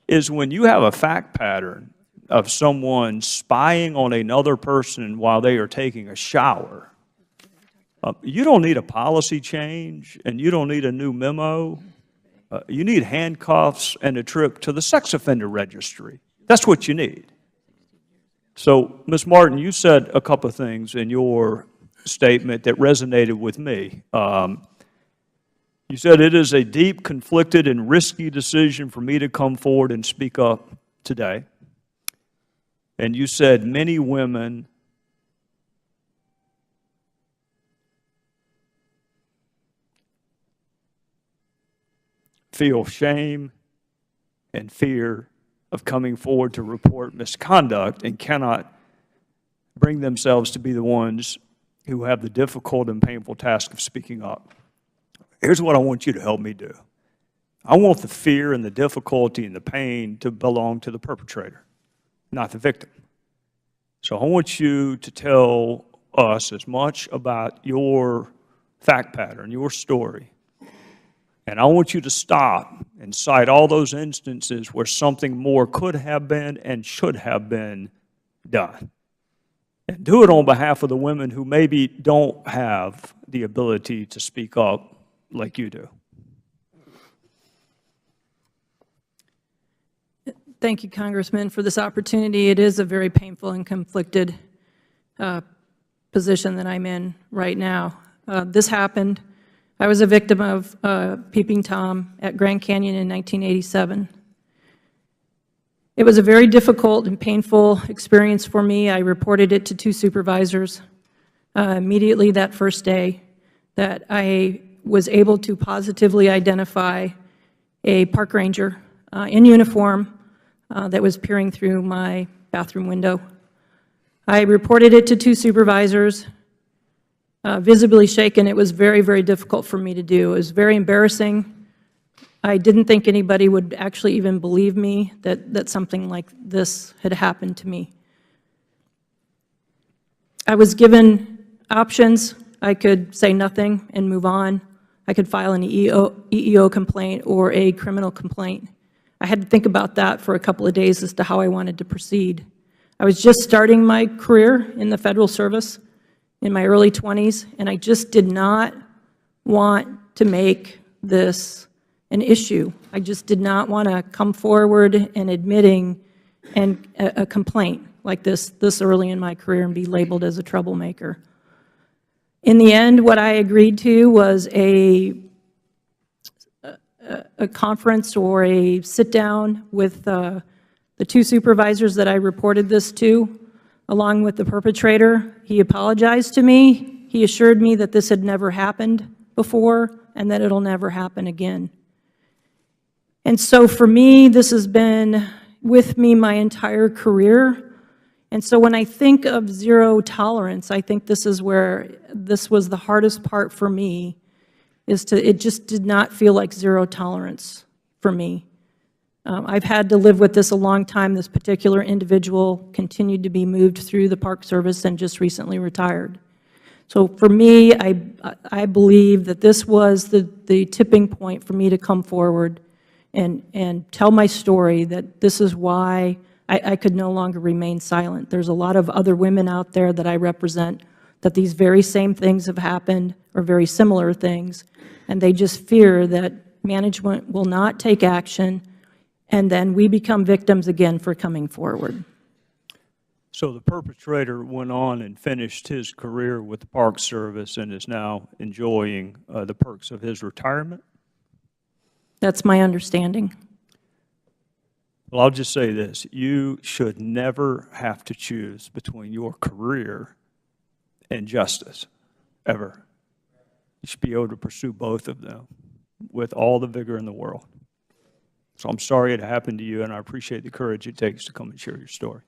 is when you have a fact pattern of someone spying on another person while they are taking a shower. You don't need a policy change, and you don't need a new memo. You need handcuffs and a trip to the sex offender registry. That's what you need. So, Ms. Martin, you said a couple of things in your statement that resonated with me. You said it is a deep, conflicted, and risky decision for me to come forward and speak up today. And you said many women feel shame and fear of coming forward to report misconduct and cannot bring themselves to be the ones who have the difficult and painful task of speaking up. Here's what I want you to help me do. I want the fear and the difficulty and the pain to belong to the perpetrator, not the victim. So I want you to tell us as much about your fact pattern, your story. And I want you to stop and cite all those instances where something more could have been and should have been done. And do it on behalf of the women who maybe don't have the ability to speak up like you do. Thank you, Congressman, for this opportunity. It is a very painful and conflicted position that I'm in right now. This happened. I was a victim of Peeping Tom at Grand Canyon in 1987. It was a very difficult and painful experience for me. I reported it to 2 supervisors immediately that first day, that I was able to positively identify a park ranger in uniform that was peering through my bathroom window. I reported it to 2 supervisors. Visibly shaken. It was very, very difficult for me to do. It was very embarrassing. I didn't think anybody would actually even believe me that something like this had happened to me. I was given options. I could say nothing and move on. I could file an EEO complaint or a criminal complaint. I had to think about that for a couple of days as to how I wanted to proceed. I was just starting my career in the federal service in my early 20s, and I just did not want to make this an issue. I just did not want to come forward and admitting a complaint like this early in my career and be labeled as a troublemaker. In the end, what I agreed to was a conference or a sit-down with the 2 supervisors that I reported this to, along with the perpetrator. He apologized to me. He assured me that this had never happened before and that it'll never happen again. And so for me, this has been with me my entire career. And so when I think of zero tolerance, I think this is where this was the hardest part for me, it just did not feel like zero tolerance for me. I've had to live with this a long time. This particular individual continued to be moved through the Park Service and just recently retired. So for me, I believe that this was the tipping point for me to come forward and tell my story, that this is why I could no longer remain silent. There's a lot of other women out there that I represent that these very same things have happened, or very similar things, and they just fear that management will not take action, and then we become victims again for coming forward. So the perpetrator went on and finished his career with the Park Service and is now enjoying the perks of his retirement? That's my understanding. Well, I'll just say this. You should never have to choose between your career and justice, ever. You should be able to pursue both of them with all the vigor in the world. So I'm sorry it happened to you, and I appreciate the courage it takes to come and share your story.